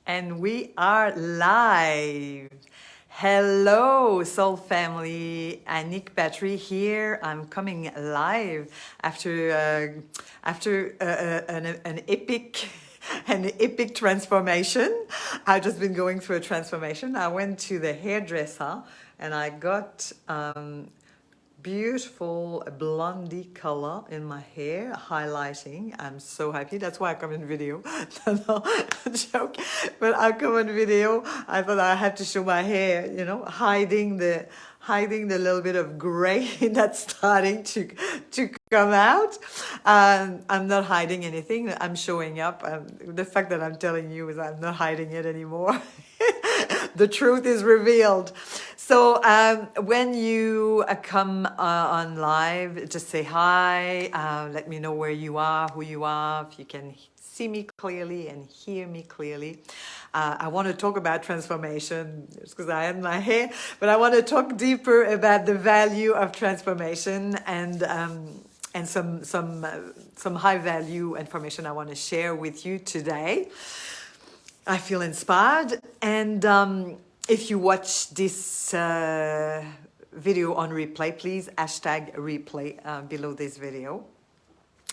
And we are live. Hello, Soul Family. Anik Battery here. I'm coming live after an epic transformation. I've just been going through a transformation. I went to the hairdresser and I got beautiful blondie color in my hair, highlighting. I'm so happy. That's why I come in video. No, joke. But I come in video. I thought I had to show my hair, you know, hiding the little bit of gray that's starting to come out. I'm not hiding anything. I'm showing up. The fact that I'm telling you is I'm not hiding it anymore. The truth is revealed. So when you come on live, just say hi. Let me know where you are, who you are, if you can see me clearly and hear me clearly. I want to talk about transformation because I had my hair, but I want to talk deeper about the value of transformation and some high value information I want to share with you today. I feel inspired, and if you watch this video on replay, please hashtag replay below this video.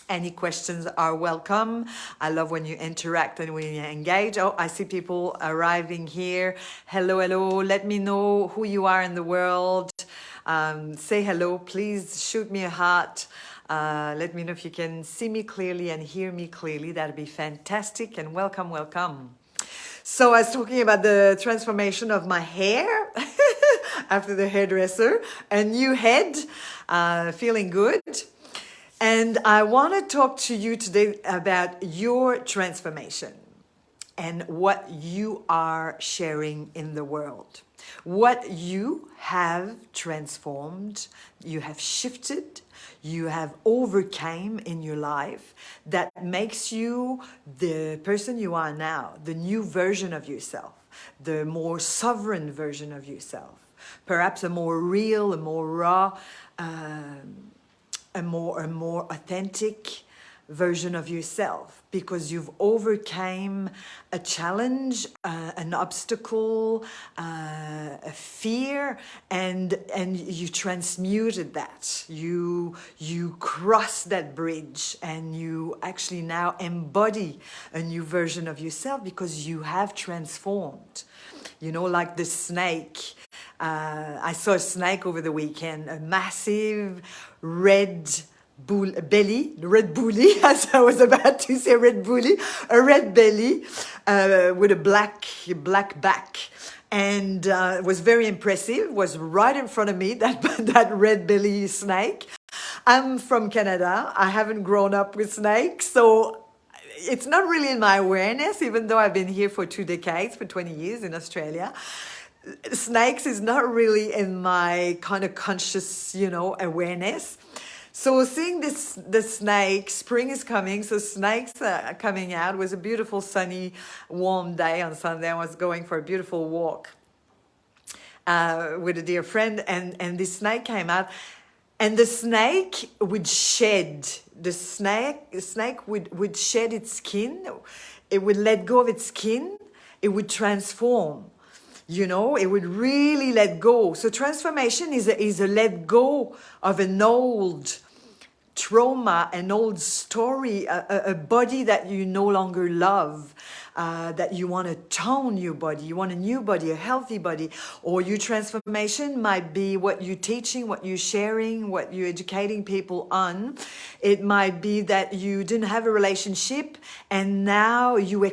Any questions are welcome. I love when you interact and when you engage. Oh, I see people arriving here. Hello, hello. Let me know who you are in the world. Say hello. Please shoot me a heart. Let me know if you can see me clearly and hear me clearly. That'd be fantastic. And welcome, welcome. So I was talking about the transformation of my hair after the hairdresser, a new head, feeling good. And I want to talk to you today about your transformation and what you are sharing in the world. What you have transformed, you have shifted, you have overcame in your life that makes you the person you are now, the new version of yourself, the more sovereign version of yourself, perhaps a more real, a more raw, a more authentic version of yourself, because you've overcame a challenge, an obstacle, a fear, and you transmuted that. You crossed that bridge, and you actually now embody a new version of yourself because you have transformed. You know, like the snake. I saw a snake over the weekend, a massive red belly, red bully, as I was about to say red bully, a red belly with a black back. And it was very impressive, was right in front of me, that red belly snake. I'm from Canada. I haven't grown up with snakes, so it's not really in my awareness, even though I've been here for 2 decades, for 20 years in Australia. Snakes is not really in my kind of conscious, awareness. So seeing the snake, spring is coming, so snakes are coming out. It was a beautiful, sunny, warm day on Sunday. I was going for a beautiful walk with a dear friend, and this snake came out. And the snake would shed. The snake would shed its skin. It would let go of its skin. It would transform. It would really let go. So transformation is a let go of an old trauma, an old story, a body that you no longer love, that you want to tone your body. You want a new body, a healthy body. Or your transformation might be what you're teaching, what you're sharing, what you're educating people on. It might be that you didn't have a relationship and now you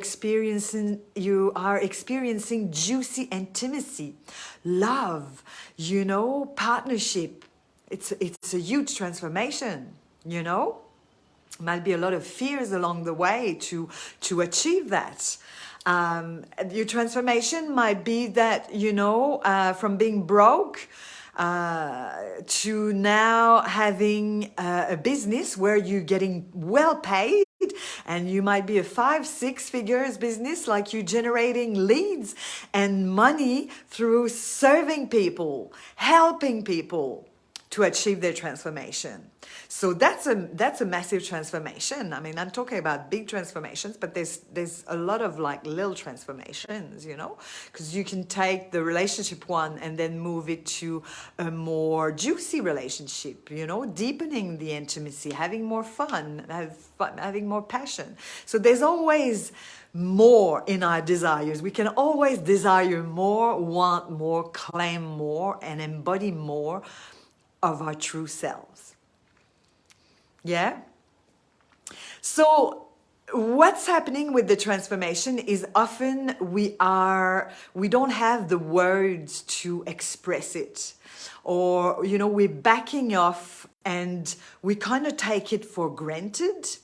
are experiencing juicy intimacy, love, partnership. It's a huge transformation. Might be a lot of fears along the way to achieve that. Your transformation might be that, from being broke to now having a business where you're getting well paid, and you might be a 5-6 figures business, like you're generating leads and money through serving people, helping people to achieve their transformation. So that's a massive transformation. I mean, I'm talking about big transformations, but there's a lot of like little transformations, you know, because you can take the relationship one and then move it to a more juicy relationship, you know, deepening the intimacy, having more fun, having more passion. So there's always more in our desires. We can always desire more, want more, claim more, and embody more of our true selves. Yeah? So what's happening with the transformation is often we don't have the words to express it, or you know, we're backing off and we kind of take it for granted.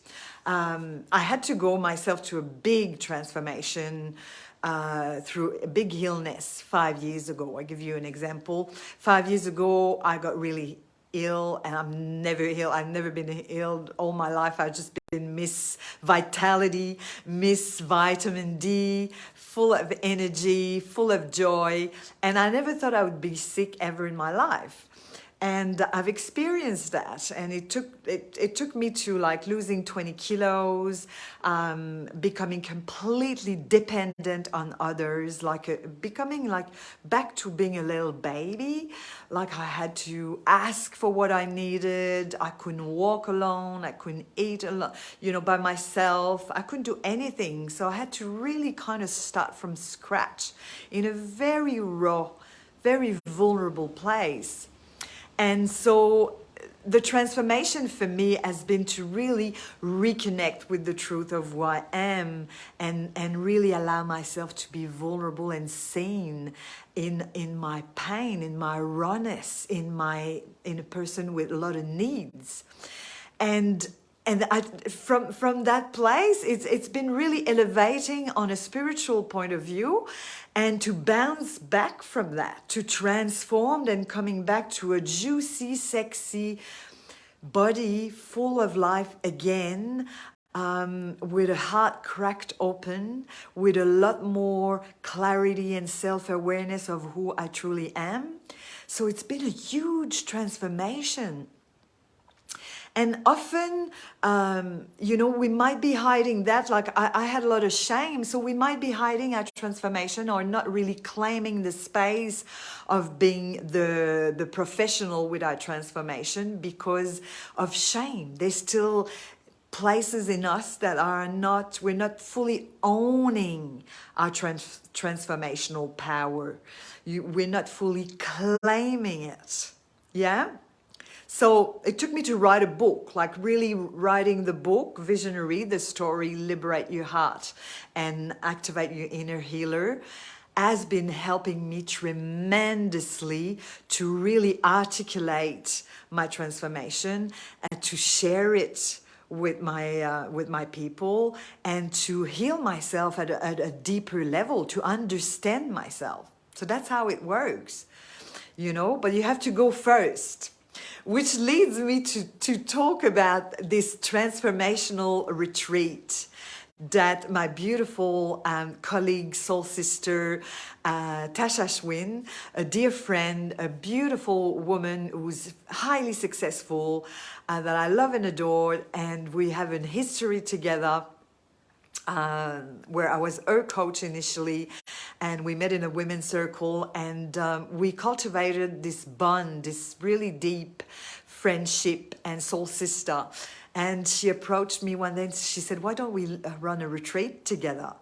I had to go myself to a big transformation through a big illness 5 years ago. I'll give you an example. 5 years ago, I got really ill, and I'm never ill. I've never been ill all my life. I've just been Miss Vitality, Miss Vitamin D, full of energy, full of joy. And I never thought I would be sick ever in my life. And I've experienced that, and it took me to like losing 20 kilos, becoming completely dependent on others, becoming like back to being a little baby. Like I had to ask for what I needed. I couldn't walk alone. I couldn't eat alone, you know, by myself. I couldn't do anything. So I had to really kind of start from scratch in a very raw, very vulnerable place. And so the transformation for me has been to really reconnect with the truth of who I am, and really allow myself to be vulnerable and seen in my pain, in my rawness, in a person with a lot of needs. And from that place, it's been really elevating on a spiritual point of view, and to bounce back from that, to transform and coming back to a juicy, sexy body full of life again, with a heart cracked open, with a lot more clarity and self-awareness of who I truly am. So it's been a huge transformation. And often, you know, we might be hiding that. Like I had a lot of shame, so we might be hiding our transformation, or not really claiming the space of being the professional with our transformation because of shame. There's still places in us that we're not fully owning our transformational power. We're not fully claiming it. Yeah? So it took me to write a book, like really writing the book, Visionary, the story, Liberate Your Heart and Activate Your Inner Healer, has been helping me tremendously to really articulate my transformation and to share it with my people, and to heal myself at a deeper level, to understand myself. So that's how it works, you know, but you have to go first. Which leads me to talk about this transformational retreat that my beautiful colleague, soul sister, Tasha Schwinn, a dear friend, a beautiful woman who's highly successful, that I love and adore, and we have a history together. Where I was her coach initially, and we met in a women's circle, and we cultivated this bond, this really deep friendship and soul sister. And she approached me one day and she said, why don't we run a retreat together?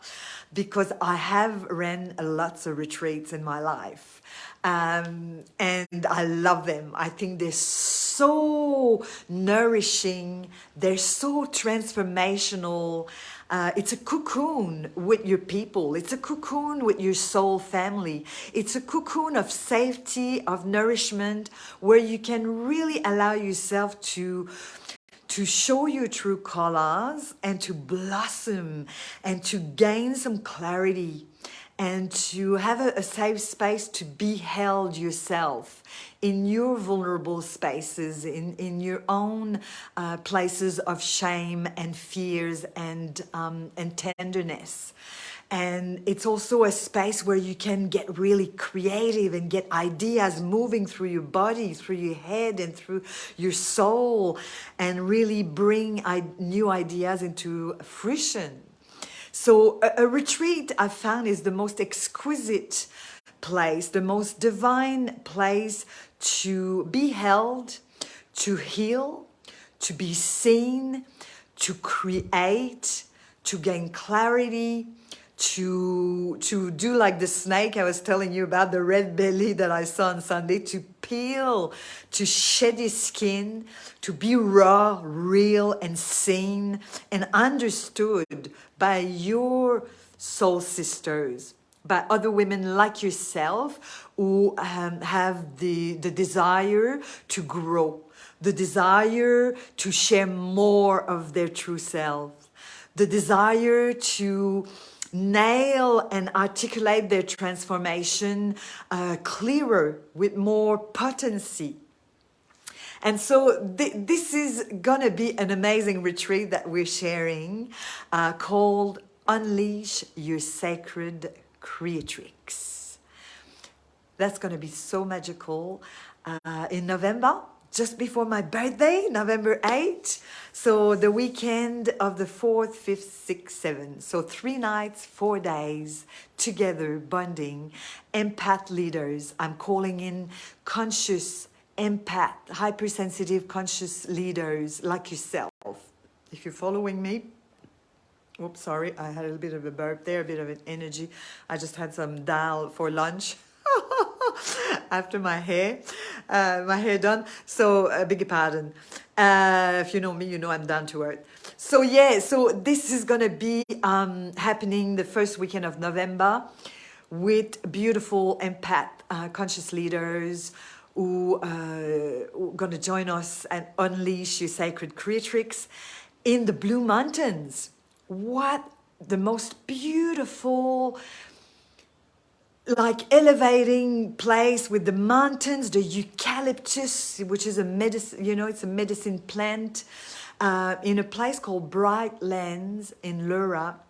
Because I have ran lots of retreats in my life. And I love them. I think they're so nourishing. They're so transformational. It's a cocoon with your people. It's a cocoon with your soul family. It's a cocoon of safety, of nourishment, where you can really allow yourself to show your true colors and to blossom and to gain some clarity and to have a safe space to be held yourself in your vulnerable spaces, in your own places of shame and fears and tenderness. And it's also a space where you can get really creative and get ideas moving through your body, through your head, and through your soul, and really bring new ideas into fruition. So a retreat, I found, is the most exquisite place, the most divine place to be held, to heal, to be seen, to create, to gain clarity, to do like the snake I was telling you about, the red belly that I saw on Sunday, to peel, to shed your skin, to be raw, real, and seen, and understood by your soul sisters, by other women like yourself who have the desire to grow, the desire to share more of their true selves, the desire to nail and articulate their transformation clearer, with more potency. And so this is gonna be an amazing retreat that we're sharing called Unleash Your Sacred Creatrix. That's gonna be so magical in November, just before my birthday, November 8th. So the weekend of the 4th, 5th, 6th, 7th. So 3 nights, 4 days together, bonding, empath leaders. I'm calling in conscious empath, hypersensitive conscious leaders like yourself. If you're following me, oops, sorry, I had a little bit of a burp there, a bit of an energy. I just had some dal for lunch. After my hair done. So beg your pardon. If you know me, you know I'm down to earth. So yeah, so this is gonna be happening the first weekend of November with beautiful empath conscious leaders who are gonna join us and unleash your sacred creatrix in the Blue Mountains. What the most beautiful, like elevating place with the mountains, the eucalyptus, which is a medicine, it's a medicine plant, in a place called Brightlands in Lura,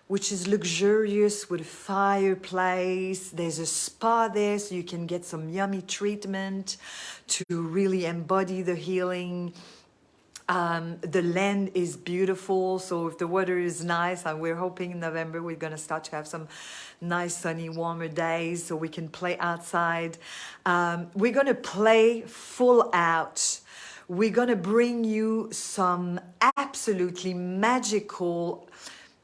which is luxurious with a fireplace. There's a spa there, so you can get some yummy treatment to really embody the healing. The land is beautiful, so if the weather is nice, and we're hoping in November we're going to start to have some nice sunny warmer days so we can play outside. We're going to play full out. We're going to bring you some absolutely magical,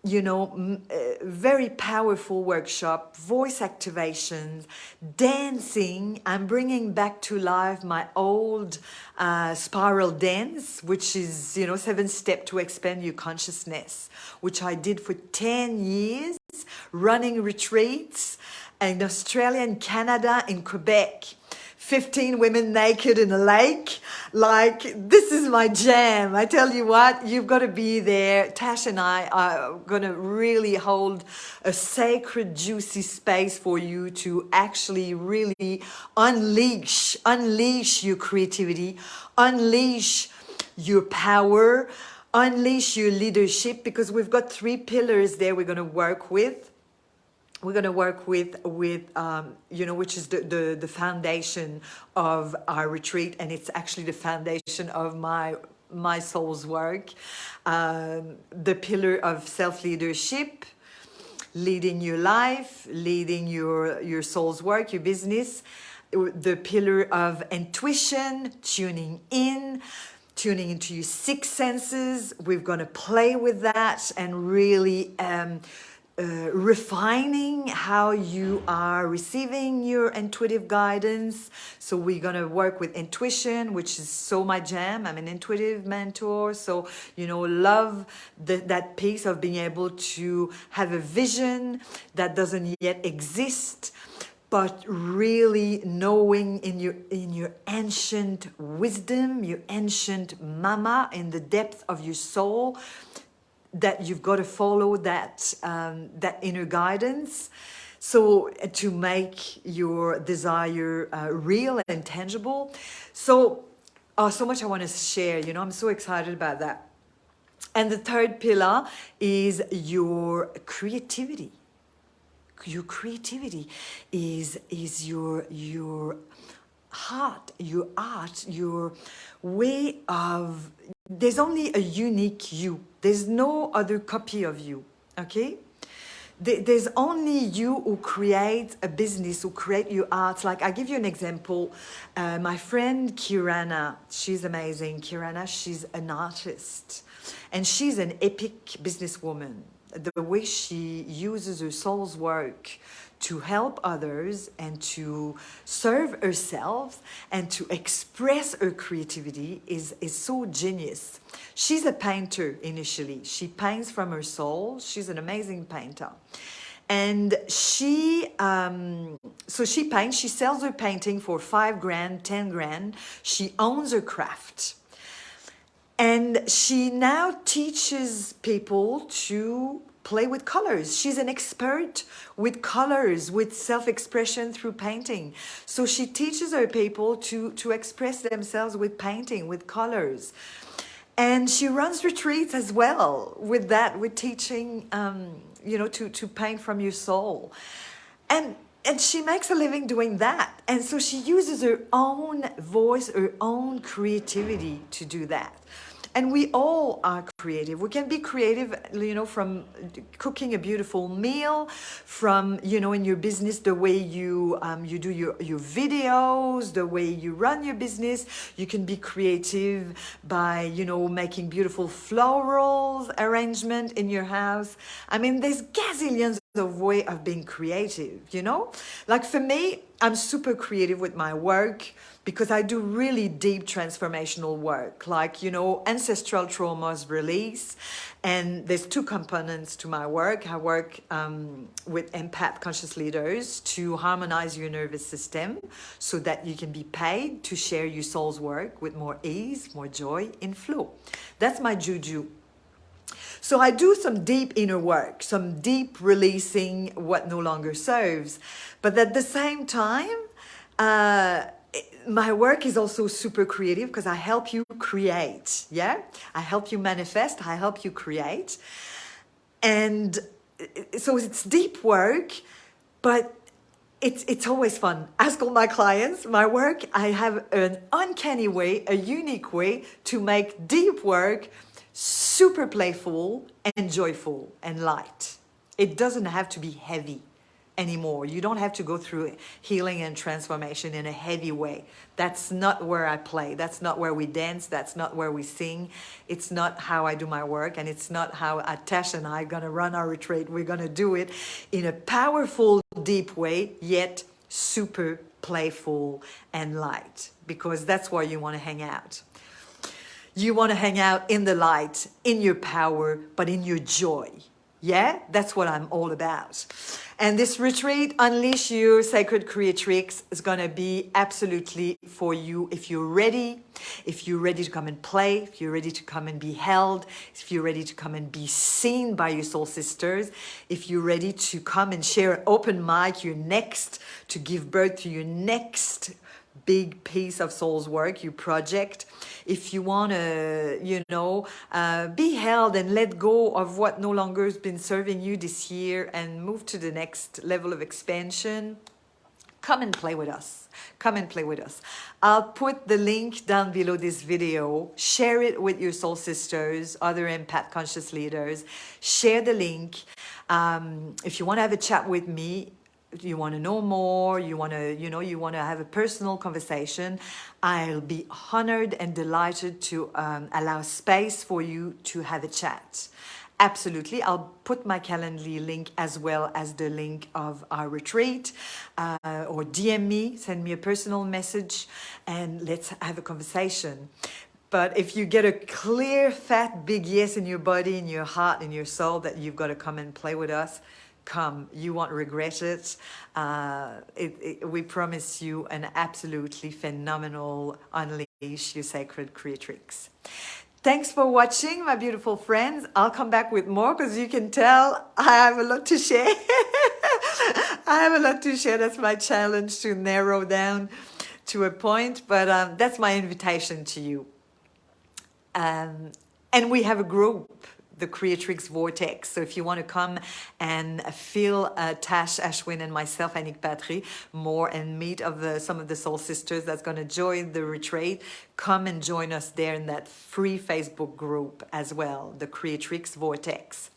very powerful workshop, voice activations, dancing. I'm bringing back to life my old spiral dance, which is, 7 steps to expand your consciousness, which I did for 10 years, running retreats in Australia and Canada, in Quebec. 15 women naked in a lake. Like, this is my jam. I tell you what, you've got to be there. Tash and I are going to really hold a sacred, juicy space for you to actually really unleash your creativity, unleash your power, unleash your leadership, because we've got 3 pillars there we're going to work with. We're going to work with which is the foundation of our retreat, and it's actually the foundation of my soul's work. The pillar of self-leadership, leading your life, leading your soul's work, your business. The pillar of intuition, tuning into your 6 senses. We're going to play with that and really refining how you are receiving your intuitive guidance. So we're going to work with intuition, which is so my jam. I'm an intuitive mentor, so love that piece of being able to have a vision that doesn't yet exist, but really knowing in your ancient wisdom, your ancient mama, in the depth of your soul, that you've got to follow that inner guidance, so to make your desire real and tangible. So much I want to share. I'm so excited about that. And the third pillar is your creativity. your creativity is your heart, your art, your way of, there's only a unique you. There's no other copy of you, okay? There's only you who create a business, who create your art. Like, I give you an example. My friend Kirana, she's amazing. Kirana, she's an artist. And she's an epic businesswoman. The way she uses her soul's work to help others and to serve herself and to express her creativity is so genius. She's a painter initially. She paints from her soul. She's an amazing painter. And so she paints, she sells her painting for 5 grand, 10 grand. She owns her craft. And she now teaches people to play with colors. She's an expert with colors, with self-expression through painting. So she teaches her people to express themselves with painting, with colors. And she runs retreats as well with that, with teaching, to paint from your soul. And she makes a living doing that. And so she uses her own voice, her own creativity to do that. And we all are creative. We can be creative, from cooking a beautiful meal, from, in your business, the way you do your videos, the way you run your business. You can be creative by, making beautiful florals arrangement in your house. I mean, there's gazillions of way of being creative, Like for me, I'm super creative with my work, because I do really deep transformational work, like, ancestral traumas release. And there's 2 components to my work. I work with empath conscious leaders to harmonize your nervous system so that you can be paid to share your soul's work with more ease, more joy, and flow. That's my juju. So I do some deep inner work, some deep releasing what no longer serves. But at the same time, my work is also super creative, because I help you create, yeah? I help you manifest, I help you create. And so it's deep work, but it's always fun. Ask all my clients, my work, I have an uncanny way, a unique way to make deep work super playful and joyful and light. It doesn't have to be heavy anymore. You don't have to go through healing and transformation in a heavy way. That's not where I play. That's not where we dance. That's not where we sing. It's not how I do my work, and it's not how Atash and I are going to run our retreat. We're going to do it in a powerful, deep way, yet super playful and light, because that's where you want to hang out. You want to hang out in the light, in your power, but in your joy. Yeah, that's what I'm all about. And this retreat, Unleash Your Sacred Creatrix, is going to be absolutely for you if you're ready to come and play, if you're ready to come and be held, if you're ready to come and be seen by your soul sisters, if you're ready to come and share an open mic, to give birth to your next big piece of soul's work, your project. If you want to, be held and let go of what no longer has been serving you this year and move to the next level of expansion, come and play with us. Come and play with us. I'll put the link down below this video. Share it with your soul sisters, other empath conscious leaders. Share the link. If you want to have a chat with me, you want to know more, you want to have a personal conversation, I'll be honored and delighted to allow space for you to have a chat. Absolutely. I'll put my Calendly link as well as the link of our retreat, or DM me, send me a personal message, and let's have a conversation. But if you get a clear, fat, big yes in your body, in your heart, in your soul that you've got to come and play with us, come. You won't regret it. We promise you an absolutely phenomenal Unleash Your Sacred Creatrix. Thanks for watching, my beautiful friends. I'll come back with more, because you can tell I have a lot to share. I have a lot to share. That's my challenge, to narrow down to a point. But that's my invitation to you. And we have a group the Creatrix Vortex. So if you want to come and feel Tash, Ashwin, and myself, Annick Patry, more and meet of some of the soul sisters that's going to join the retreat, come and join us there in that free Facebook group as well, the Creatrix Vortex.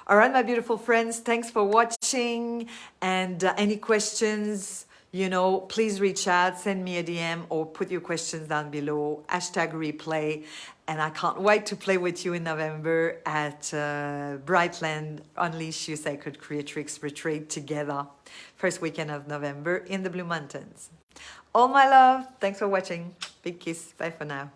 All right, my beautiful friends, thanks for watching. And any questions, you know, please reach out, send me a DM, or put your questions down below, #replay. And I can't wait to play with you in November at Brightlands Unleash Your Sacred Creatrix retreat together. First weekend of November in the Blue Mountains. All my love, thanks for watching. Big kiss, bye for now.